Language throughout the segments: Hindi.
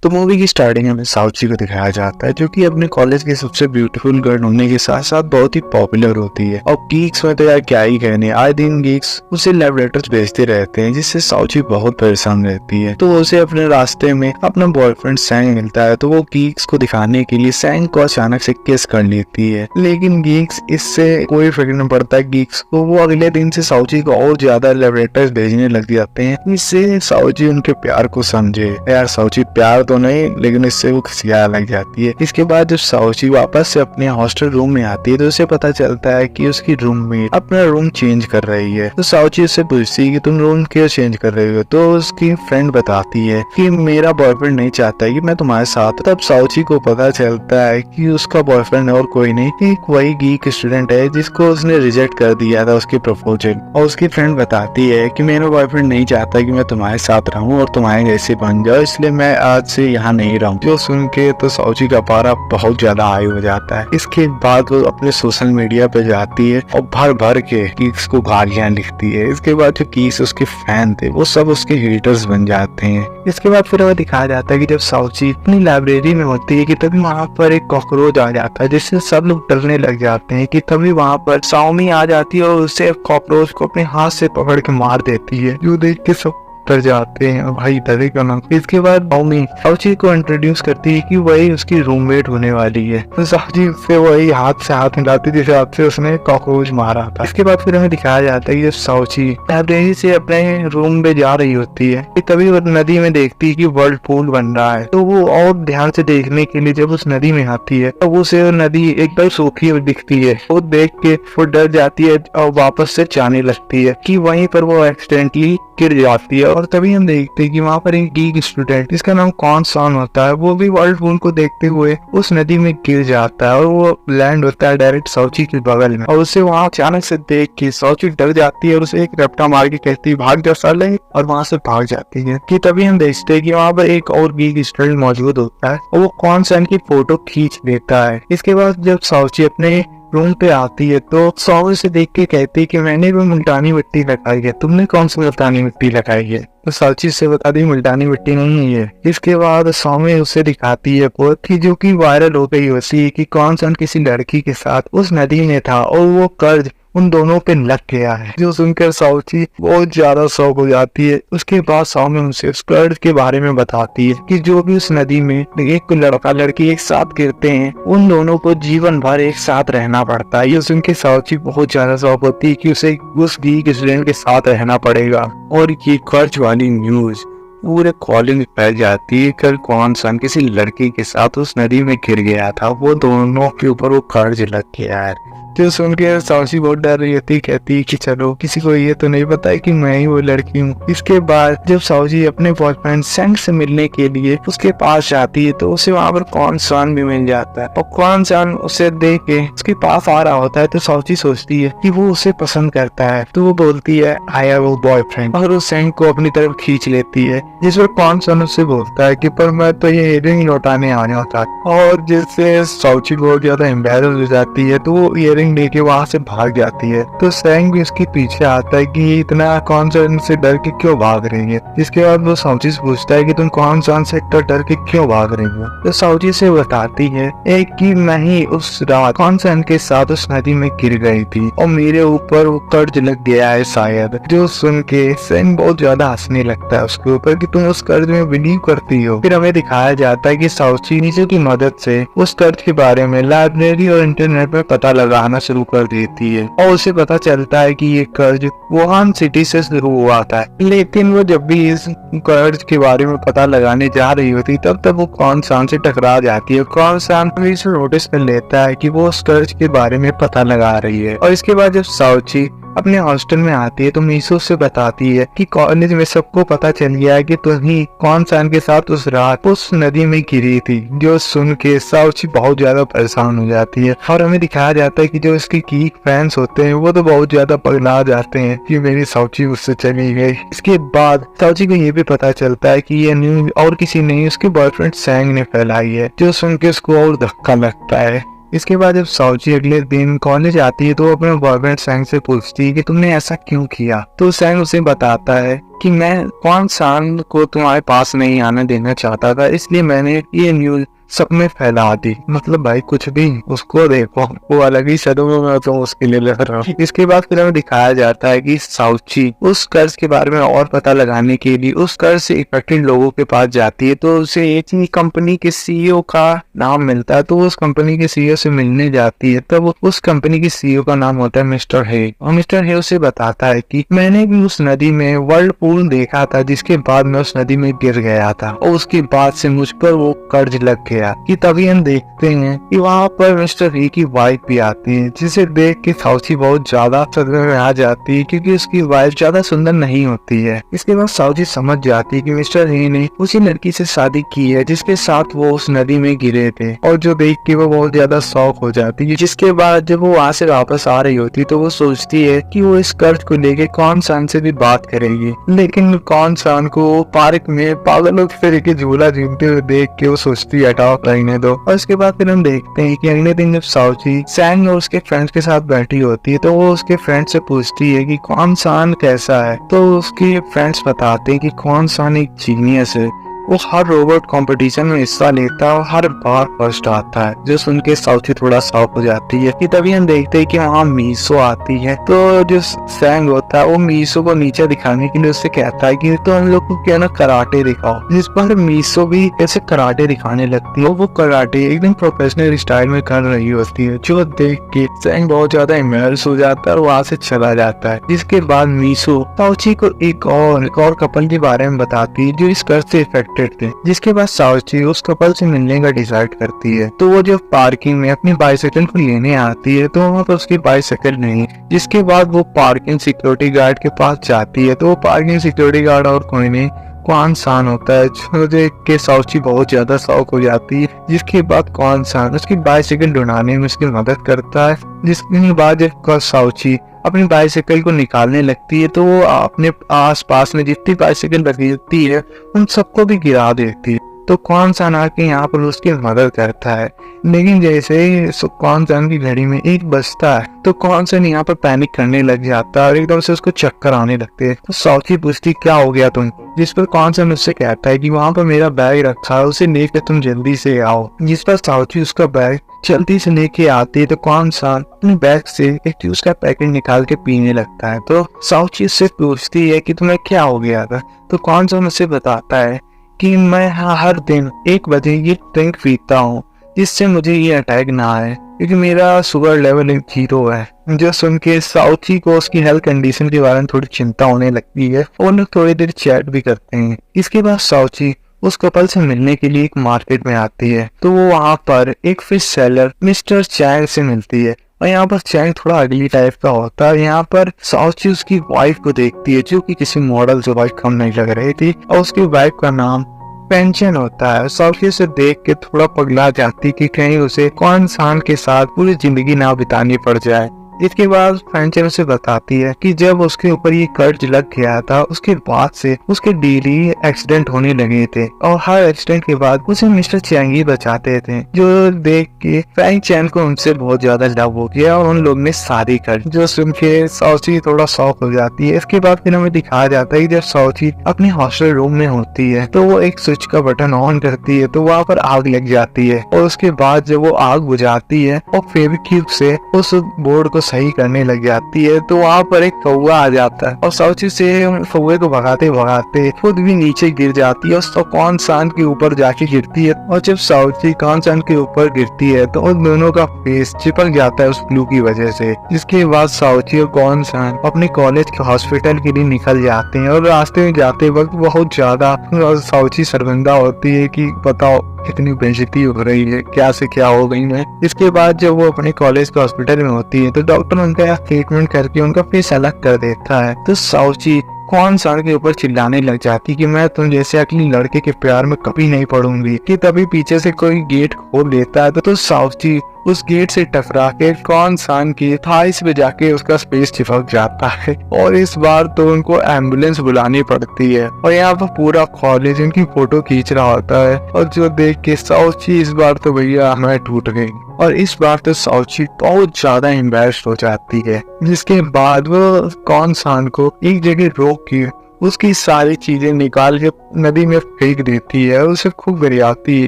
तो मूवी की स्टार्टिंग में साउची को दिखाया जाता है जो कि अपने कॉलेज की सबसे ब्यूटीफुल गर्ल होने के साथ साथ बहुत ही पॉपुलर होती है। और गीक्स में तो यार क्या ही कहने, आए दिन गीक्स उसे लव लेटर्स भेजते रहते हैं जिससे साउची बहुत परेशान रहती है। तो उसे अपने रास्ते में अपना बॉयफ्रेंड सैंग मिलता है तो वो गीक्स को दिखाने के लिए सैंग को अचानक से किस कर लेती है, लेकिन गीक्स इससे कोई फर्क नहीं पड़ता। गीक्स को वो अगले दिन से साउची को और ज्यादा लव लेटर्स भेजने लग जाते हैं इससे साउची उनके प्यार को समझे। यार साउची प्यार तो नहीं, लेकिन इससे वो खिसियाने लग जाती है। इसके बाद जब साउची वापस से अपने हॉस्टल रूम में आती है तो उसे पता चलता है कि उसकी रूममेट अपना रूम चेंज कर रही है। तो साउची उससे पूछती है कि तुम रूम क्यों चेंज कर रही हो, तो उसकी फ्रेंड बताती है कि मेरा बॉयफ्रेंड नहीं चाहता है कि मैं तुम्हारे साथ। तब साउची को पता चलता है कि उसका बॉयफ्रेंड और कोई नहीं, एक वही गीक स्टूडेंट है जिसको उसने रिजेक्ट कर दिया था उसके प्रपोजल। और उसकी फ्रेंड बताती है कि मेरा बॉयफ्रेंड नहीं चाहता कि मैं तुम्हारे साथ रहूं और तुम्हारे जैसे बन जाओ, इसलिए मैं आज से यहाँ नहीं रहूं। जो सुन के तो साउची का पारा बहुत ज्यादा हाई हो जाता है। इसके बाद वो अपने सोशल मीडिया पे जाती है और भर भर के कीक्स को गालियां लिखती है। इसके बाद जो कीक्स उसके फैन थे वो सब उसके हेटर्स बन जाते हैं। इसके बाद फिर हमें दिखाया जाता है कि जब साउची अपनी लाइब्रेरी में होती है कि तभी वहाँ पर एक कॉकरोच आ जाता है जिससे सब लोग डरने लग जाते हैं। कि तभी वहाँ पर साओमी आ जाती है और उसे कॉकरोच को अपने हाथ से पकड़ के मार देती है, जो देख के सब डर जाते हैं। भाई डरे क्यों ना। इसके बाद साओमी साउची को इंट्रोड्यूस करती है कि वही उसकी रूममेट होने वाली है। तो साउची उससे वही हाथ से हाथ मिलाती जिस हाथ से उसने कॉकरोच मारा था। इसके बाद फिर हमें दिखाया जाता है कि जब साउची लाइब्रेरी से अपने रूम में जा रही होती है तभी वो नदी में देखती है कि वर्ल्ड पूल बन रहा है। तो वो और ध्यान से देखने के लिए जब उस नदी में आती है तो उसे नदी एकदम सूखी हुई दिखती है। वो देख के वो डर जाती है और वापस से जाने लगती है कि वहीं पर वो एक्सीडेंटली गिर जाती है। और तभी हम देखते हैं कि वहाँ पर एक गीक स्टूडेंट जिसका नाम कॉन सान होता है वो भी वर्ल्ड पूल को देखते हुए उस नदी में गिर जाता है और वो लैंड होता है डायरेक्ट साउची के बगल में। और उसे वहाँ अचानक से देख के साउची डर जाती है और उसे एक रपटा मार के कहती है भाग जा साले, और वहाँ से भाग जाती है। कि तभी हम देखते हैं कि वहाँ पर एक और गीक स्टूडेंट मौजूद होता है और वो कॉन सान की फोटो खींच लेता है। इसके बाद जब साउची अपने रूम पे आती है तो साउची से देख के कहती है कि मैंने भी मुल्तानी मिट्टी लगाई है, तुमने कौन सी मुल्तानी मिट्टी लगाई है। तो साउची से बता दी मुल्तानी मिट्टी नहीं है। इसके बाद साउमी उसे दिखाती है कि जो कि वायरल हो गई होती है कि कौन सा किसी लड़की के साथ उस नदी में था और वो कर्ज उन दोनों पे लग गया है। जो सुनकर साउची बहुत ज्यादा शौक हो जाती है। उसके बाद साउमी उनसे उस कर्ज के बारे में बताती है कि जो भी उस नदी में एक लड़का लड़की एक साथ गिरते हैं उन दोनों को जीवन भर एक साथ रहना पड़ता है। ये सुन के साउची बहुत ज्यादा शौक होती है कि उसे उस गीक स्टूडेंट के साथ रहना पड़ेगा। और ये कर्ज वाली न्यूज पूरे कॉलेज में फैल जाती है। कल कौन सन किसी लड़की के साथ उस नदी में गिर गया था, वो दोनों के ऊपर वो कर्ज लग गया है। जो सुन के साउची बहुत डर रही होती, कहती है कि चलो किसी को ये तो नहीं पता है कि मैं ही वो लड़की हूँ। इसके बाद जब साउची अपने बॉयफ्रेंड सैंग से मिलने के लिए उसके पास जाती है तो उसे वहाँ पर कौन सान भी मिल जाता है। और कौन सान उसे देख के उसके पास आ रहा होता है तो साउची सोचती है कि वो उसे पसंद करता है। तो वो बोलती है आई हैव अ बॉयफ्रेंड और उस सैंग को अपनी तरफ खींच लेती है। जिस पर कौन सान उससे बोलता है कि पर मैं तो ये इयररिंग लौटाने आने होता है। और जिससे साउची बहुत ज्यादा एम्बैरस हो जाती है तो वो इयररिंग लेके वहाँ से भाग जाती है। तो सैंग भी उसके पीछे आता है कि इतना कौन सा से डर के क्यों भाग रही है। इसके बाद वो साउची से पूछता है कि तुम कौन सा से इतना डर के क्यों भाग रही हो। तो साउची से बताती है एक कि मैं ही उस रात कौन सा के साथ उस नदी में गिर गई थी और मेरे ऊपर वो कर्ज लग गया है शायद। जो सुन के सैंग बहुत ज्यादा हंसने लगता है उसके ऊपर कि तुम उस कर्ज में बिलीव करती हो। फिर हमें दिखाया जाता है कि साउची नीचे की मदद से उस कर्ज के बारे में लाइब्रेरी और इंटरनेट पर पता लगाना शुरू कर देती है और उसे पता चलता है कि ये कर्ज वुहान सिटी से शुरू हुआ था। लेकिन वो जब भी इस कर्ज के बारे में पता लगाने जा रही होती तब वो कौन सान से टकरा जाती है। कौन सान भी इसे नोटिस कर लेता है कि वो उस कर्ज के बारे में पता लगा रही है। और इसके बाद जब साउची अपने हॉस्टल में आती है तो मीसो से बताती है कि कॉलेज में सबको पता चल गया है कि तुम ही कौन सान के साथ उस रात उस नदी में गिरी थी। जो सुन के साउची बहुत ज्यादा परेशान हो जाती है। और हमें दिखाया जाता है कि जो इसके गीक फैंस होते हैं वो तो बहुत ज्यादा पगला जाते हैं कि मेरी साउची उससे चली गई। इसके बाद साउची को ये भी पता चलता है कि ये न्यूज और किसी नहीं उसके बॉयफ्रेंड सैंग ने फैलाई है। जो सुन के उसको और धक्का लगता है। इसके बाद जब साउची अगले दिन कॉलेज आती है तो वो अपने बॉयफ्रेंड सैंग से पूछती है कि तुमने ऐसा क्यों किया। तो सैंग उसे बताता है कि मैं क्वान सान को तुम्हारे पास नहीं आने देना चाहता था, इसलिए मैंने ये न्यूज सब में फैला दी। मतलब भाई कुछ भी, उसको देखो वो अलग ही सदमे में तो उसके लिए लग रहा हूँ। इसके बाद फिर हमें दिखाया जाता है कि साउची उस कर्ज के बारे में और पता लगाने के लिए उस कर्ज से इफेक्टेड लोगों के पास जाती है। तो उसे एक ही कंपनी के सीईओ का नाम मिलता है, तो उस कंपनी के सीईओ से मिलने जाती है। तब उस कंपनी के सीईओ का नाम होता है मिस्टर हे, और मिस्टर हे उसे बताता है कि मैंने भी उस नदी में वर्ल्ड पूल देखा था, जिसके बाद मैं उस नदी में गिर गया था और उसके बाद से मुझ पर वो कर्ज लग गया। कि तभी हम देखते हैं कि वहाँ पर मिस्टर ही की वाइफ भी आती है, जिसे देख के साउची बहुत ज्यादा सदमे में आ जाती है क्योंकि उसकी वाइफ ज्यादा सुंदर नहीं होती है। इसके बाद साउची समझ जाती है कि मिस्टर ही ने उसी लड़की से शादी की है जिसके साथ वो उस नदी में गिरे थे, और जो देख के वो बहुत ज्यादा शौक हो जाती है। जिसके बाद जब वो वहाँ से वापस आ रही होती तो वो सोचती है कि वो इस कर्ज को लेके कौन सान से भी बात करेगी, लेकिन कौन सान को पार्क में पागलों की तरीके झूला झूलते हुए देख के वो सोचती है हटाओ रहने दो। और इसके बाद फिर हम देखते हैं कि अगले दिन जब साउची सैंग और उसके फ्रेंड्स के साथ बैठी होती है तो वो उसके फ्रेंड से पूछती है कि कौन सान कैसा है। तो उसके फ्रेंड्स बताते हैं कि कौन सान एक जीनियस है, वो हर रोबोट कंपटीशन में हिस्सा लेता है और हर बार फर्स्ट आता है। जो सुन के साउची थोड़ा शॉक हो जाती है कि तभी हम देखते हैं कि वहाँ मीसो आती है। तो जो सैंग होता है वो मीसो को नीचे दिखाने के लिए उससे कहता है कि तो हम लोग को क्या ना कराटे दिखाओ, जिस पर मीसो भी ऐसे कराटे दिखाने लगती है। वो कराटे एकदम प्रोफेशनल स्टाइल में कर रही होती है, जो देख के सैंग बहुत ज्यादा इमर्स हो जाता है और वहाँ से चला जाता है। जिसके बाद मीसो साउची को एक और कपल के बारे में बताती है जो इस कर्ज से इफेक्ट थे। जिसके बाद साउची उस कपल से मिलने का डिसाइड करती है। तो वो जब पार्किंग में अपनी बाइसाइकिल को लेने आती है तो वहाँ पर उसकी बाइसाइकिल नहीं। जिसके बाद वो पार्किंग सिक्योरिटी गार्ड के पास जाती है। तो वो पार्किंग सिक्योरिटी गार्ड और कोई नहीं कौन सान होता है, जो देख के साउची बहुत ज्यादा शौक हो जाती है। जिसके बाद कौन सान उसकी बाइसाइकिल ढूंढाने में उसकी मदद करता है। जिसके बाद जब साउची अपनी बाइसाइकिल को निकालने लगती है तो वो अपने आसपास में जितनी बाइसाइकिल रखती है उन सबको भी गिरा देती है। तो कौन सान आके यहाँ पर उसकी मदद करता है, लेकिन जैसे ही कौन सान की घड़ी में एक बजता है तो कौन सान यहाँ पर पैनिक करने लग जाता है और एकदम से उसको चक्कर आने लगते हैं। तो साउची पूछती क्या हो गया तुम, जिस पर कौन सान उससे कहता है कि वहाँ पर मेरा बैग रखा है, उसे लेकर तुम जल्दी से आओ। जिस पर साउची उसका बैग जल्दी से लेके आती है तो कौन सान अपने बैग से एक जूस का पैकेट निकाल के पीने लगता है। तो साउची उससे पूछती है कि तुम्हें क्या हो गया था। तो कौन सान उसे बताता है कि मैं हर दिन 1 बजे ये ड्रिंक पीता हूँ जिससे मुझे ये अटैक ना आए, क्योंकि मेरा शुगर लेवल 0 है। जो सुन के साउची को उसकी हेल्थ कंडीशन के बारे में थोड़ी चिंता होने लगती है और लोग थोड़ी देर चैट भी करते हैं। इसके बाद साउची उस कपल से मिलने के लिए एक मार्केट में आती है। तो वो वहाँ पर एक फिश सेलर मिस्टर चैंग से मिलती है और यहाँ पर चैंग थोड़ा अगली टाइप का होता है। यहाँ पर साउची उसकी वाइफ को देखती है जो कि किसी मॉडल से वाइफ कम नहीं लग रही थी, और उसकी वाइफ का नाम पेंशन होता है। साउची से देख के थोड़ा पगला जाती कि कहीं उसे कौन सान के साथ पूरी जिंदगी ना बितानी पड़ जाए। इसके बाद पेंशन उसे बताती है कि जब उसके ऊपर ये कर्ज लग गया था उसके बाद से उसके डेली एक्सीडेंट होने लगे थे और हर एक्सीडेंट के बाद उसे मिस्टर चैंग ही बचाते थे। जो देख के फैंग चैन को उनसे बहुत ज्यादा लव हो गया और उन लोग ने शादी कर, जो सुन के साउची थोड़ा शौक हो जाती है। इसके बाद फिर हमें दिखाया जाता है कि जब साउची अपने हॉस्टल रूम में होती है तो वो एक स्विच का बटन ऑन करती है तो वहाँ पर आग लग जाती है, और उसके बाद जब वो आग बुझाती है और फेविक्विक से उस बोर्ड को सही करने लग जाती है तो वहाँ पर एक कौवा आ जाता है और साउची से कौवे को भगाते भगाते खुद भी नीचे गिर जाती है और कौन सान के ऊपर जाके गिरती है। और जब साउची कौन सान के ऊपर गिरती है तो उन दोनों का फेस चिपक जाता है उस ग्लू की वजह से। जिसके बाद साउची और कौन सान अपने कॉलेज के हॉस्पिटल के लिए निकल जाते हैं और रास्ते में जाते वक्त बहुत ज्यादा साउची शर्मिंदा होती है कि बताओ कितनी बेइज्जती हो रही है, क्या से क्या हो गई मैं। इसके बाद जब वो अपने कॉलेज के हॉस्पिटल में होती है तो डॉक्टर उनका ट्रीटमेंट करके उनका फेस अलग कर देता है। तो साउची कौन सान के ऊपर चिल्लाने लग जाती कि मैं तुम जैसे अगली लड़के के प्यार में कभी नहीं पड़ूंगी। कि तभी पीछे से कोई गेट खोल देता है तो साउची उस गेट से टकरा के कौन सान की थाइस पे जाके उसका स्पेस चिपक जाता है और इस बार तो उनको एम्बुलेंस बुलानी पड़ती है और यहाँ पर पूरा कॉलेज उनकी फोटो खींच रहा होता है और जो देख के साउची इस बार तो भैया हमें टूट गई और इस बार तो साउची बहुत ज्यादा एम्बैरेस्ड हो जाती है, जिसके बाद वो कौन सान को एक जगह रोक के उसकी सारी चीजें निकाल के नदी में फेंक देती है और उसे खूब गरियाती है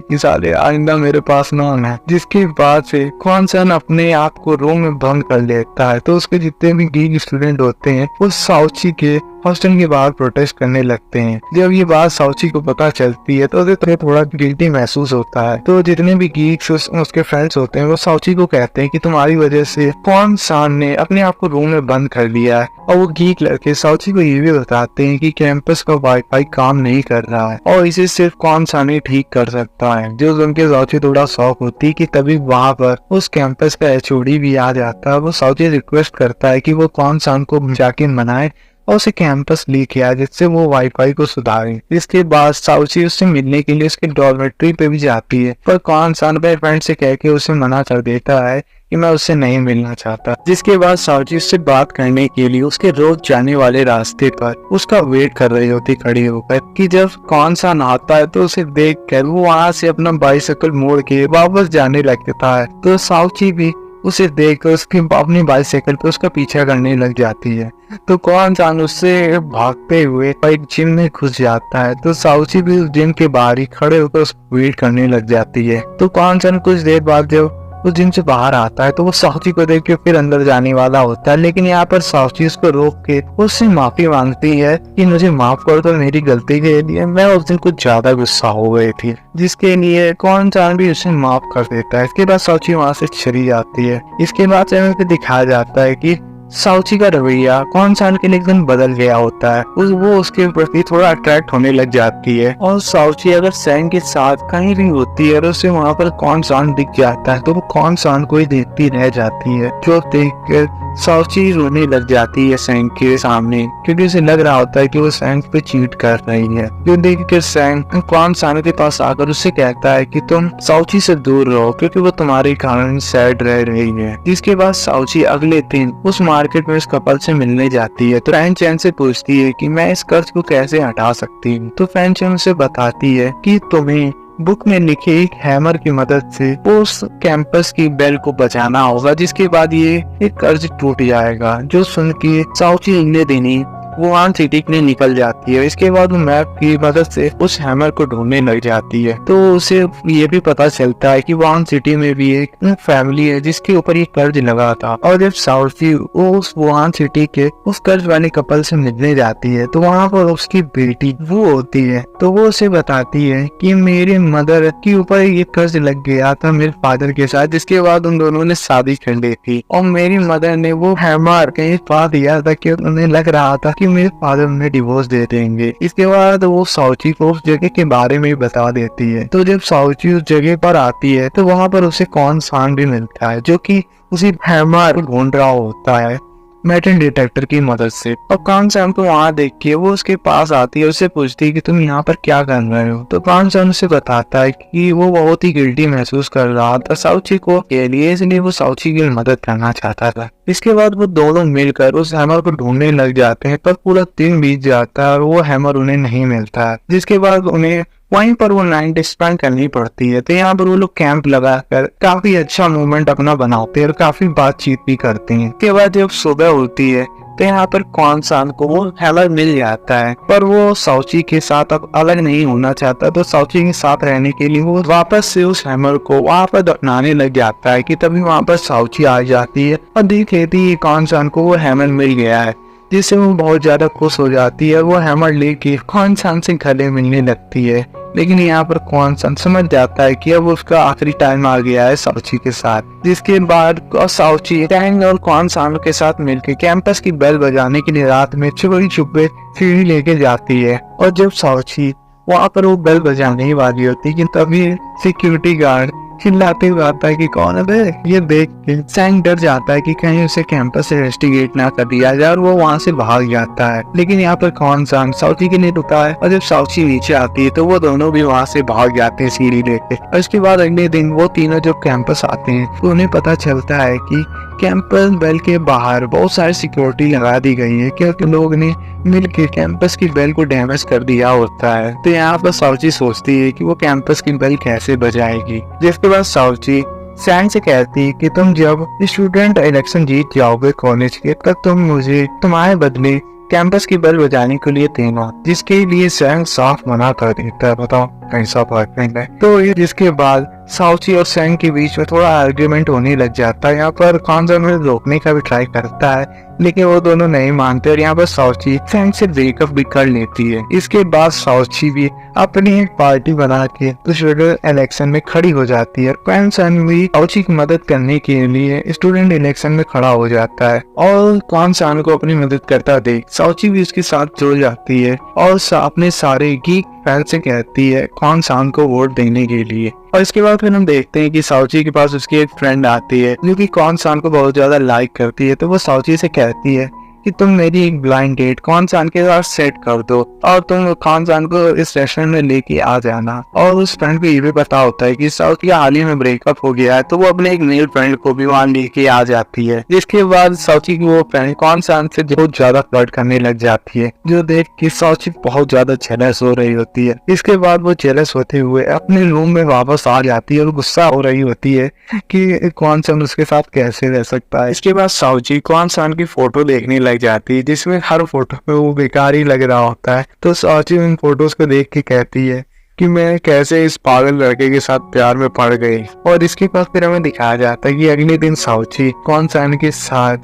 कि साले आइंदा मेरे पास ना आना। जिसके बाद से कौन सान अपने आप को रूम में बंद कर लेता है तो उसके जितने भी गीक स्टूडेंट होते हैं वो साउची के हॉस्टल के बाहर प्रोटेस्ट करने लगते हैं। जब ये बात साउची को पता चलती है तो उसे थोड़ा गिल्टी महसूस होता है। तो जितने भी गीक्स उसके फ्रेंड्स होते हैं वो साउची को कहते हैं कि तुम्हारी वजह से कौन सान ने अपने आप को रूम में बंद कर लिया है और वो गीक लड़के साउची को ये भी बताते हैं कि कैंपस का वाईफाई काम नहीं कर रहा है और इसे सिर्फ कौन सान ही ठीक कर सकता है। जो उनके साउची थोड़ा शौक होती है कि तभी वहाँ पर उस कैंपस का एचओडी भी आ जाता है। वो साउची रिक्वेस्ट करता है कि वो कौन सान को जाके मनाए और उसे कैंपस ली किया जिससे वो वाईफाई को सुधारे। इसके बाद साउची उससे मिलने के लिए उसके डॉर्मेट्री पे भी जाती है पर कौन सान अपने फ्रेंड से कह के उसे मना कर देता है कि मैं उससे नहीं मिलना चाहता। जिसके बाद साउची उससे बात करने के लिए उसके रोज जाने वाले रास्ते पर उसका वेट कर रही होती खड़ी होकर कि जब कौन सान आता है तो उसे देख कर वो वहाँ से अपना बाइसाइकिल मोड़ के वापस जाने लगता है। तो साउची भी उसे देखकर उसकी अपनी बाइसाइकिल पे उसका पीछा करने लग जाती है। तो कौन सान उससे भागते हुए एक जिम में घुस जाता है तो साउची भी उस जिम के बाहर ही खड़े होकर उसको वेट करने लग जाती है। तो कौन सान कुछ देर बाद जब उस जिम से बाहर आता है तो वो साउची को देख के फिर अंदर जाने वाला होता है, लेकिन यहाँ पर साउची उसको रोक के उससे माफी मांगती है कि मुझे माफ कर दो, मेरी गलती के लिए मैं उस दिन कुछ ज्यादा गुस्सा हो गई थी। जिसके लिए कौन सान भी उसे माफ कर देता है। इसके बाद साउची वहाँ से चली जाती है। इसके बाद चैनल पे दिखाया जाता है कि साउची का रवैया कौन सान के लिए एकदम बदल गया होता है। वो उसके प्रति थोड़ा अट्रैक्ट होने लग जाती है और साउची अगर सैंग के साथ कहीं भी होती है और उसे वहाँ पर कौन सान दिख जाता है तो वो कौन सान को ही देखती रह जाती है। जो देख कर साउची रोने लग जाती है सैंग के सामने क्योंकि उसे लग रहा होता है कि वो सैंग पे चीट कर रही है। जो देख कर सैंग कौन सान के पास आकर उससे कहता है कि तुम साउची से दूर रहो क्योंकि वो तुम्हारे कारण सैड रह रही है। जिसके बाद साउची अगले दिन उस मार्केट में उस कपल से मिलने जाती है तो फैन चैन से पूछती है कि मैं इस कर्ज को कैसे हटा सकती हूँ। तो फैन चैन उसे बताती है कि तुम्हें बुक में लिखे एक हैमर की मदद से उस कैंपस की बेल को बचाना होगा, जिसके बाद ये एक कर्ज टूट जाएगा। जो सुन के साउची अगले दिन ही वुहान सिटी के लिए निकल जाती है। इसके बाद वो मैप की मदद से उस हैमर को ढूंढने लग जाती है। तो उसे ये भी पता चलता है कि वुहान सिटी में भी एक फैमिली है जिसके ऊपर ये कर्ज लगा था और जब साउची उस वुहान सिटी के उस कर्ज वाले कपल से मिलने जाती है तो वहाँ पर उसकी बेटी वो होती है। तो वो उसे बताती है कि मेरे मदर के ऊपर ये कर्ज लग गया था मेरे फादर के साथ, जिसके बाद उन दोनों ने शादी कर ली थी और मेरी मदर ने वो हैमर कहीं पा दिया था कि उन्हें लग रहा था कि मेरे फादर उन्हें डिवोर्स दे देंगे। इसके बाद वो साउची को उस जगह के बारे में बता देती है। तो जब साउची उस जगह पर आती है तो वहाँ पर उसे कौन सान भी मिलता है जो कि उसी हैमर ढूंढ रहा होता है मेटल डिटेक्टर की मदद से। और कौन सान को वहाँ देख के वो उसके पास आती है, उससे पूछती है कि तुम यहाँ पर क्या कर रहे हो। तो कौन सान उसे बताता है कि वो बहुत ही गिल्टी महसूस कर रहा था साउची को के लिए, इसलिए वो साउची की मदद करना चाहता था। इसके बाद वो दोनों मिलकर उस हैमर को ढूंढने लग जाते हैं पर पूरा दिन बीत जाता है और वो हैमर उन्हें नहीं मिलता है। जिसके बाद उन्हें वहीं पर वो नाइट स्पेंड करनी पड़ती है। तो यहाँ पर वो लोग कैंप लगाकर काफी अच्छा मूवमेंट अपना बनाते हैं और काफी बातचीत भी करते हैं। इसके बाद जब सुबह होती है तो यहाँ पर कौन सान को वो हैमर मिल जाता है पर वो साउची के साथ अब अलग नहीं होना चाहता। तो साउची के साथ रहने के लिए वो वापस से उस हैमर को वहाँ पर दफनाने लग जाता है कि तभी वहाँ पर साउची आ जाती है और देख लेती है कौन सान को वो हैमर मिल गया है, जिससे वो बहुत ज्यादा खुश हो जाती है। वो हैमर लेके कौन सान से गले मिलने लगती है, लेकिन यहाँ पर कौन सान समझ जाता है कि अब उसका आखिरी टाइम आ गया है साउची के साथ। जिसके बाद साउची टैंग और कौन सान के साथ मिलकर कैंपस की बेल बजाने के लिए रात में चोरी छुपे सीढ़ी लेके जाती है और जब साउची वहाँ पर वो बेल बजाने ही वाली होती है कि तभी सिक्योरिटी गार्ड चिल्लाते हुए आता है कि कौन है बे। ये देख के सैंग डर जाता है कि कहीं उसे कैंपस से इन्वेस्टिगेट ना कर दिया जाए और वो वहाँ से भाग जाता है। लेकिन यहाँ पर कौन सान साउची के लिए रुका है और जब साउची नीचे आती है तो वो दोनों भी वहाँ से भाग जाते हैं सीढ़ी लेके। और इसके बाद अगले दिन वो तीनों जब कैंपस आते हैं तो उन्हें पता चलता है कि कैंपस बेल के बाहर बहुत सारी सिक्योरिटी लगा दी गई है क्योंकि लोग ने मिलकर कैंपस की बेल को डैमेज कर दिया होता है। तो यहाँ पर साउची सोचती है कि वो कैंपस की बेल कैसे बजाएगी, जिसके बाद साउची सैंग से कहती है कि तुम जब स्टूडेंट इलेक्शन जीत जाओगे कॉलेज के तब तुम मुझे तुम्हारे बदले कैंपस की बेल बजाने के लिए देना, जिसके लिए सैंग साफ मना कर देता है। बताओ कैसा बॉयफ्रेंड है। तो जिसके बाद साउची और सैंग के बीच में थोड़ा आर्ग्यूमेंट होने लग जाता है। यहाँ पर कॉन्सन उन्हें रोकने का भी ट्राई करता है लेकिन वो दोनों नहीं मानते और यहाँ पर साउची सैंग से ब्रेकअप भी कर लेती है। इसके बाद साउची भी अपनी एक पार्टी बना के स्टूडेंट इलेक्शन में खड़ी हो जाती है। कॉन्सन भी साउची की मदद करने के लिए स्टूडेंट इलेक्शन में खड़ा हो जाता है और कॉन्सन को अपनी मदद करता देख साउची भी उसके साथ जुड़ जाती है और अपने सारे गीक फैन से कहती है कॉन्सन को वोट देने के लिए। और इसके बाद फिर हम देखते हैं कि साउची के पास उसकी एक फ्रेंड आती है जो कि कॉन्सन को बहुत ज्यादा लाइक करती है। तो वो साउची से कहती है कि तुम मेरी एक ब्लाइंड डेट कॉन्सन के साथ सेट कर दो और तुम कॉन्सन को इस रेस्टोरेंट में लेके आ जाना। और उस फ्रेंड को ये भी पता होता है कि साउची का हाल ही में ब्रेकअप हो गया है तो वो अपने एक मेल फ्रेंड को भी वहाँ लेके आ जाती है। जिसके बाद साउची की वो फ्रेंड कॉन्सन से बहुत ज्यादा फ्लर्ट करने लग जाती है, जो देख के साउची बहुत ज्यादा जेलस हो रही होती है। इसके बाद वो जेलस होते हुए अपने रूम में वापस आ जाती है और गुस्सा हो रही होती है कि कॉन्सन उसके साथ कैसे रह सकता है। इसके बाद साउची कॉन्सन की फोटो देखने लग जाती है जिसमें हर फोटो में वो बेकार ही लग रहा होता है। तो साउची उन फोटोज को देख के कहती है कि मैं कैसे इस पागल लड़के के साथ प्यार में पड़ गई। और इसके बाद फिर हमें दिखाया जाता है कि अगले दिन साउची कॉन्सन के साथ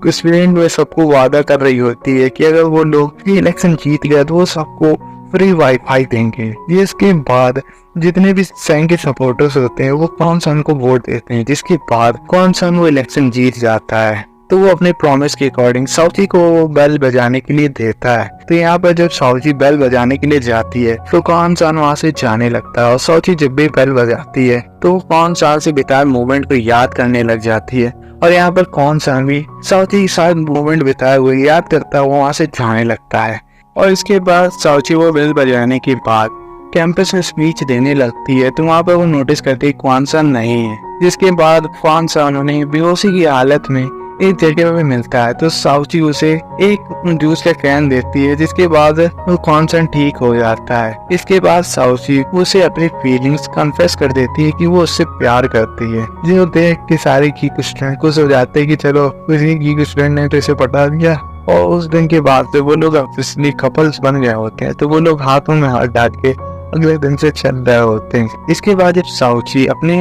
स्टूडेंट में सबको वादा कर रही होती है कि अगर वो लोग इलेक्शन जीत गए तो वो सबको फ्री वाईफाई देंगे। इसके बाद जितने भी सैंग के सपोर्टर्स होते हैं वो कॉन्सन को वोट देते हैं, जिसके बाद कॉन्सन वो इलेक्शन जीत जाता है। तो वो अपने प्रॉमिस के अकॉर्डिंग साउची को बेल बजाने के लिए देता है। तो यहाँ पर जब साउची बेल बजाने के लिए जाती है तो कॉन्सन वहाँ से जाने लगता है और साउची जब भी बेल बजाती है तो कॉन्सन से बिताए मोमेंट को याद करने लग जाती है। और यहाँ पर कॉन्सन भी साउची के साथ मोमेंट बिताए हुए याद करता है, वो वहाँ से जाने लगता है। और इसके बाद साउची वो बेल बजाने के बाद कैंपस में स्पीच देने लगती है तो वहाँ पर वो नोटिस करती है कॉन्सन नहीं है। जिसके बाद कॉन्सन उन्हें बेहोशी की हालत में एक जगह में मिलता है तो साउची उसे एक जूस का कैन देती है, जिसके बाद वो कॉन्सन ठीक हो जाता है। इसके बाद साउची उसे अपनी फीलिंग्स कन्फेस कर देती है कि वो उससे प्यार करती है। जो देख के सारे गीक स्टूडेंट खुश हो जाते हैं कि चलो किसी गीक स्टूडेंट ने तो इसे पटा दिया। और उस दिन के बाद से वो लोग ऑफिशियली कपल्स बन गए होते हैं। तो वो लोग हाथों में हाथ डाल के अगले दिन से चल रहे होते हैं। इसके बाद जब साउची अपने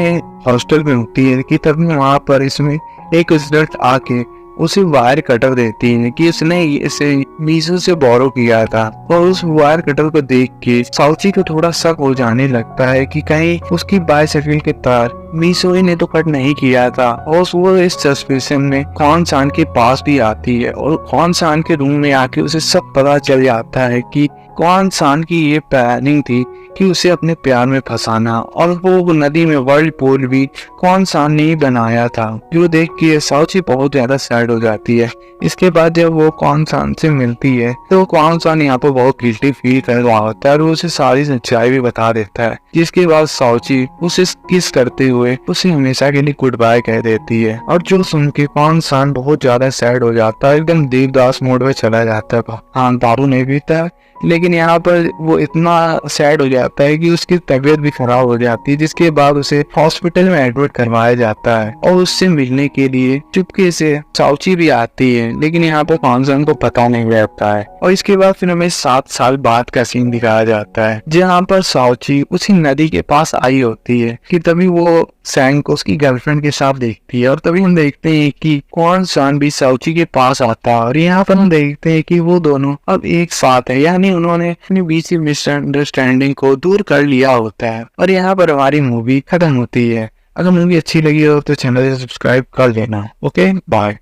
हॉस्टल में होती है कि तभी वहाँ पर इसमें एक स्टूडेंट आके उसे वायर कटर देती है कि उसने इसे मीशो से बोरो किया था। और उस वायर कटर को देख के साउची को थोड़ा शक हो जाने लगता है कि कहीं उसकी बाइसाइकिल के तार मीशो ने तो कट नहीं किया था। और वो इस सस्पेंशन में कॉन्सन के पास भी आती है और कॉन्सन के रूम में आके उसे सब पता चल जाता है कि कॉन्सन की ये प्लानिंग थी कि उसे अपने प्यार में फंसाना। और वो नदी में वर्लपूल भी कॉन्सन ने ही बनाया था, जो देख के साउची बहुत ज्यादा सैड हो जाती है। इसके बाद जब वो कॉन्सन से मिलती है तो कॉन्सन यहाँ पर बहुत गिल्टी फील कर रहा होता है और उसे सारी सच्चाई भी बता देता है। जिसके बाद साउची उसे किस करते हुए उसे हमेशा के लिए गुड बाय कह देती है। और जो सुन के कॉन्सन बहुत ज्यादा सैड हो जाता है, एकदम देवदास मोड में चला जाता है। हाँ, दारू नहीं पीता है लेकिन यहाँ पर वो इतना सैड हो जाता है कि उसकी तबीयत भी खराब हो जाती है। जिसके बाद उसे हॉस्पिटल में एडमिट करवाया जाता है और उससे मिलने के लिए चुपके से साउची भी आती है, लेकिन यहाँ पर कॉन्सन को पता नहीं रहता है। और इसके बाद फिर हमें 7 साल बाद का सीन दिखाया जाता है जहाँ पर साउची उसी नदी के पास आई होती है कि तभी वो सैंग को उसकी गर्लफ्रेंड के साथ देखती है। और तभी हम देखते हैं कि कॉन्सन भी साउची के पास आता है और यहाँ पर हम देखते हैं कि वो दोनों अब एक साथ है, यानी उन्होंने अपनी बीच की मिसअंडरस्टैंडिंग को दूर कर लिया होता है। और यहाँ पर हमारी मूवी खत्म होती है। अगर मूवी अच्छी लगी हो तो चैनल से सब्सक्राइब कर लेना। Okay, bye.